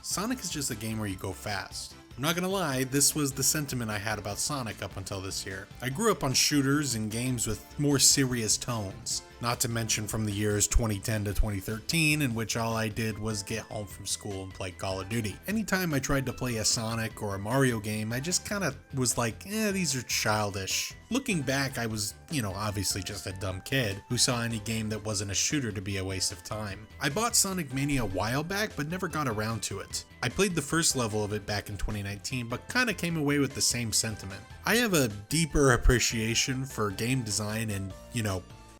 Sonic is just a game where you go fast. I'm not gonna lie, this was the sentiment I had about Sonic up until this year. I grew up on shooters and games with more serious tones. Not to mention from the years 2010 to 2013, in which all I did was get home from school and play Call of Duty. Anytime I tried to play a Sonic or a Mario game, I just kinda was like, these are childish. Looking back, I was, obviously just a dumb kid who saw any game that wasn't a shooter to be a waste of time. I bought Sonic Mania a while back, but never got around to it. I played the first level of it back in 2019, but kinda came away with the same sentiment. I have a deeper appreciation for game design and,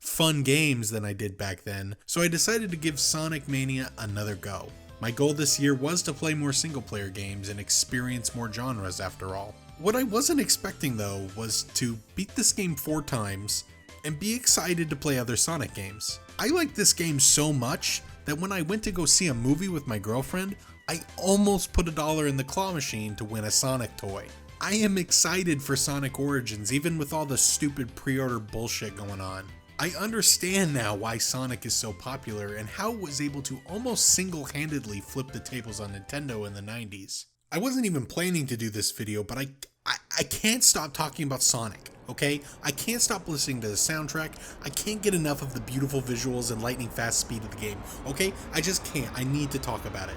fun games than I did back then, so I decided to give Sonic Mania another go. My goal this year was to play more single player games and experience more genres after all. What I wasn't expecting though was to beat this game 4 times and be excited to play other Sonic games. I like this game so much that when I went to go see a movie with my girlfriend, I almost put $1 in the claw machine to win a Sonic toy. I am excited for Sonic Origins even with all the stupid pre-order bullshit going on. I understand now why Sonic is so popular and how it was able to almost single-handedly flip the tables on Nintendo in the 90s. I wasn't even planning to do this video, but I can't stop talking about Sonic, okay? I can't stop listening to the soundtrack. I can't get enough of the beautiful visuals and lightning fast speed of the game, okay? I just can't. I need to talk about it.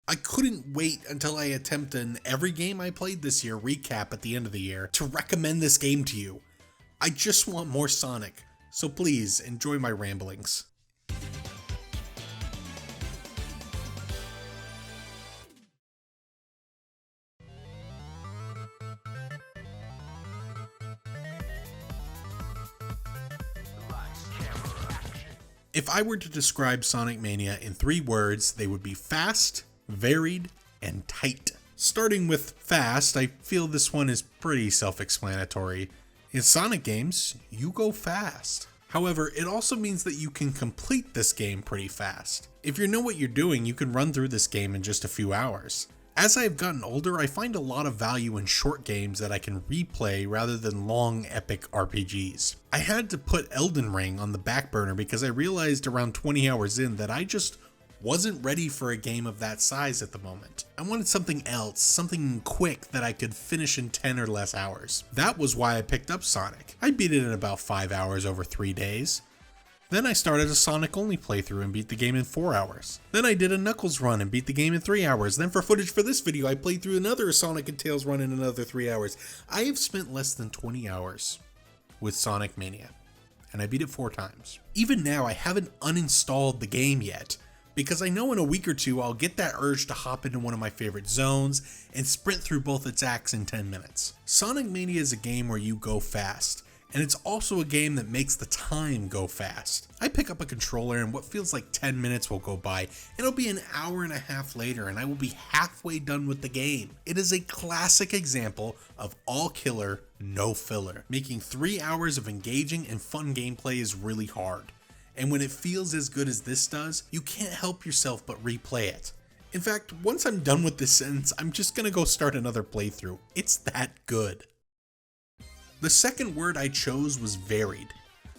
I couldn't wait until I attempt an every game I played this year recap at the end of the year to recommend this game to you. I just want more Sonic, so please enjoy my ramblings. If I were to describe Sonic Mania in 3 words, they would be fast, varied, and tight. Starting with fast, I feel this one is pretty self-explanatory. In Sonic games, you go fast. However, it also means that you can complete this game pretty fast. If you know what you're doing, you can run through this game in just a few hours. As I've gotten older, I find a lot of value in short games that I can replay rather than long, epic RPGs. I had to put Elden Ring on the back burner because I realized around 20 hours in that I just wasn't ready for a game of that size at the moment. I wanted something else, something quick that I could finish in 10 or less hours. That was why I picked up Sonic. I beat it in about 5 hours over 3 days. Then I started a Sonic only playthrough and beat the game in 4 hours. Then I did a Knuckles run and beat the game in 3 hours. Then for footage for this video, I played through another Sonic and Tails run in another 3 hours. I have spent less than 20 hours with Sonic Mania, and I beat it 4 times. Even now, I haven't uninstalled the game yet, because I know in a week or two I'll get that urge to hop into one of my favorite zones and sprint through both its acts in 10 minutes. Sonic Mania is a game where you go fast, and it's also a game that makes the time go fast. I pick up a controller and what feels like 10 minutes will go by, and it'll be an hour and a half later and I will be halfway done with the game. It is a classic example of all killer, no filler. Making 3 hours of engaging and fun gameplay is really hard. And when it feels as good as this does, you can't help yourself but replay it. In fact, once I'm done with this sentence, I'm just gonna go start another playthrough. It's that good. The second word I chose was varied.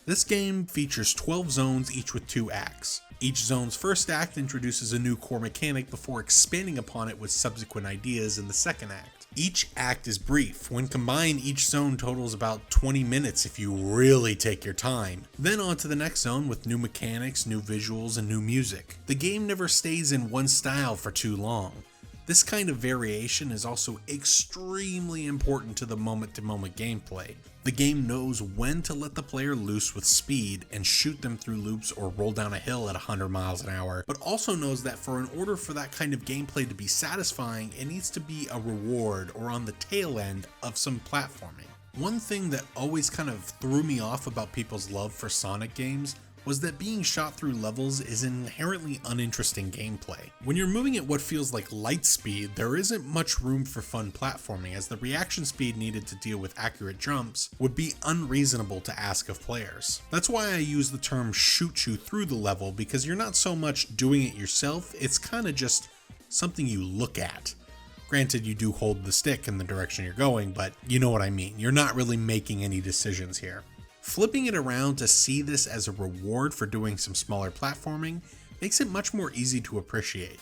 This game features 12 zones, each with 2 acts. Each zone's first act introduces a new core mechanic before expanding upon it with subsequent ideas in the second act. Each act is brief. When combined, each zone totals about 20 minutes if you really take your time. Then on to the next zone with new mechanics, new visuals, and new music. The game never stays in one style for too long. This kind of variation is also extremely important to the moment-to-moment gameplay. The game knows when to let the player loose with speed and shoot them through loops or roll down a hill at 100 miles an hour, but also knows that in order for that kind of gameplay to be satisfying, it needs to be a reward or on the tail end of some platforming. One thing that always kind of threw me off about people's love for Sonic games was that being shot through levels is inherently uninteresting gameplay. When you're moving at what feels like light speed, there isn't much room for fun platforming, as the reaction speed needed to deal with accurate jumps would be unreasonable to ask of players. That's why I use the term shoot you through the level, because you're not so much doing it yourself, it's kind of just something you look at. Granted, you do hold the stick in the direction you're going, but you know what I mean. You're not really making any decisions here. Flipping it around to see this as a reward for doing some smaller platforming makes it much more easy to appreciate.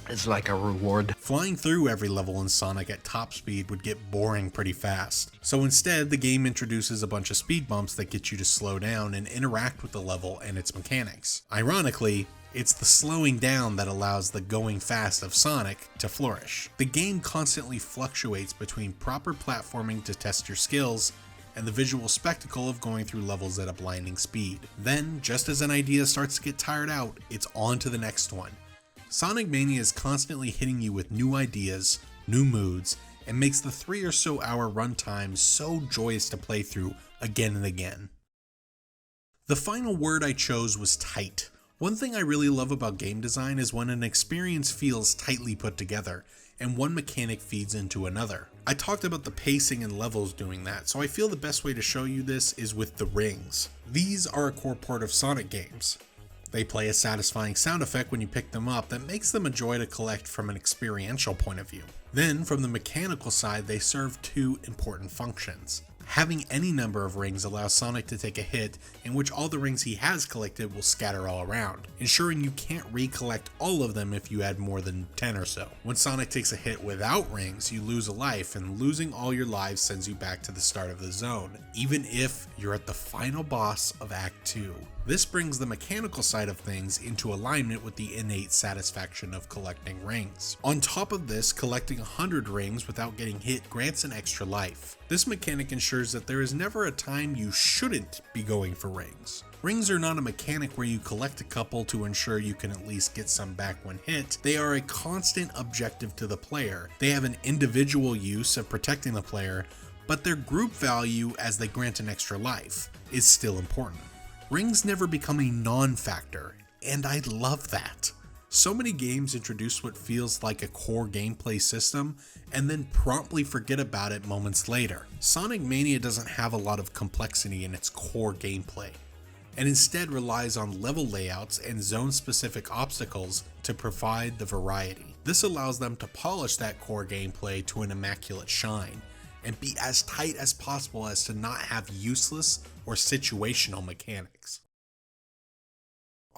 It's like a reward. Flying through every level in Sonic at top speed would get boring pretty fast. So instead, the game introduces a bunch of speed bumps that get you to slow down and interact with the level and its mechanics. Ironically, it's the slowing down that allows the going fast of Sonic to flourish. The game constantly fluctuates between proper platforming to test your skills and the visual spectacle of going through levels at a blinding speed. Then, just as an idea starts to get tired out, it's on to the next one. Sonic Mania is constantly hitting you with new ideas, new moods, and makes the 3 or so hour runtime so joyous to play through again and again. The final word I chose was tight. One thing I really love about game design is when an experience feels tightly put together, and one mechanic feeds into another. I talked about the pacing and levels doing that, so I feel the best way to show you this is with the rings. These are a core part of Sonic games. They play a satisfying sound effect when you pick them up that makes them a joy to collect from an experiential point of view. Then, from the mechanical side, they serve 2 important functions. Having any number of rings allows Sonic to take a hit in which all the rings he has collected will scatter all around, ensuring you can't recollect all of them if you add more than 10 or so. When Sonic takes a hit without rings, you lose a life, and losing all your lives sends you back to the start of the zone, even if you're at the final boss of Act 2. This brings the mechanical side of things into alignment with the innate satisfaction of collecting rings. On top of this, collecting 100 rings without getting hit grants an extra life. This mechanic ensures that there is never a time you shouldn't be going for rings. Rings are not a mechanic where you collect a couple to ensure you can at least get some back when hit. They are a constant objective to the player. They have an individual use of protecting the player, but their group value as they grant an extra life is still important. Rings never become a non-factor, and I love that. So many games introduce what feels like a core gameplay system and then promptly forget about it moments later. Sonic Mania doesn't have a lot of complexity in its core gameplay, and instead relies on level layouts and zone-specific obstacles to provide the variety. This allows them to polish that core gameplay to an immaculate shine, and be as tight as possible as to not have useless or situational mechanics.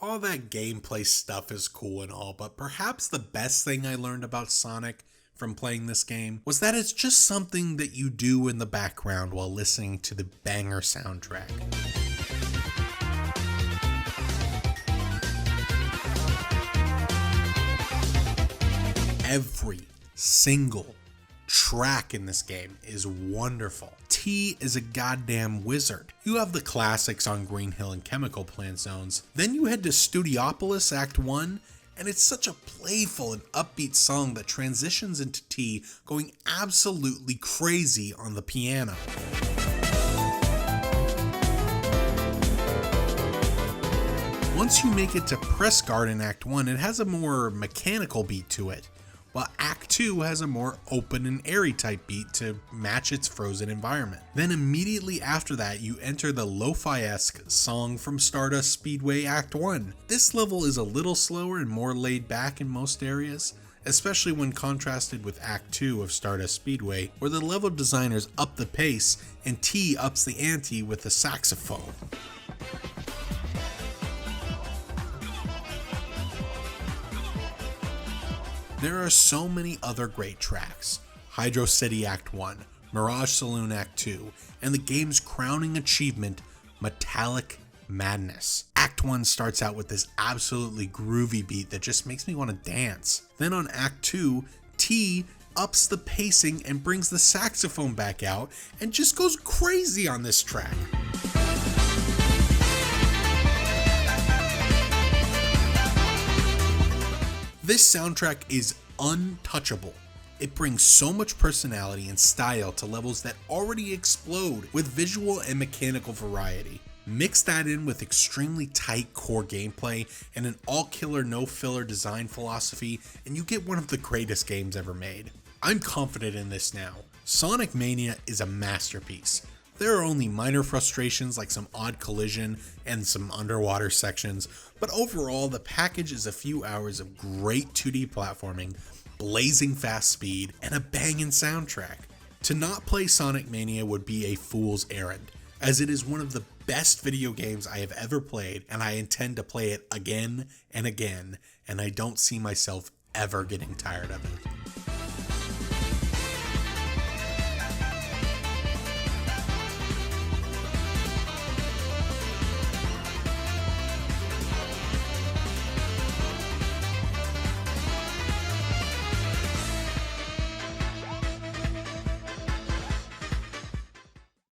All that gameplay stuff is cool and all, but perhaps the best thing I learned about Sonic from playing this game was that it's just something that you do in the background while listening to the banger soundtrack. Every single track in this game is wonderful. T is a goddamn wizard. You have the classics on Green Hill and Chemical Plant zones. Then you head to Studiopolis Act 1, and it's such a playful and upbeat song that transitions into T going absolutely crazy on the piano. Once you make it to Press Garden Act 1, it has a more mechanical beat to it, while Act 2 has a more open and airy type beat to match its frozen environment. Then immediately after that, you enter the lo-fi-esque Song from Stardust Speedway Act 1. This level is a little slower and more laid back in most areas, especially when contrasted with Act 2 of Stardust Speedway, where the level designers up the pace and T ups the ante with the saxophone. There are so many other great tracks: Hydro City Act 1, Mirage Saloon Act 2, and the game's crowning achievement, Metallic Madness. Act 1 starts out with this absolutely groovy beat that just makes me want to dance. Then on Act 2, T ups the pacing and brings the saxophone back out and just goes crazy on this track. This soundtrack is untouchable. It brings so much personality and style to levels that already explode with visual and mechanical variety. Mix that in with extremely tight core gameplay and an all-killer no-filler design philosophy, and you get one of the greatest games ever made. I'm confident in this now. Sonic Mania is a masterpiece. There are only minor frustrations like some odd collision and some underwater sections, but overall the package is a few hours of great 2D platforming, blazing fast speed, and a banging soundtrack. To not play Sonic Mania would be a fool's errand, as it is one of the best video games I have ever played, and I intend to play it again and again, and I don't see myself ever getting tired of it.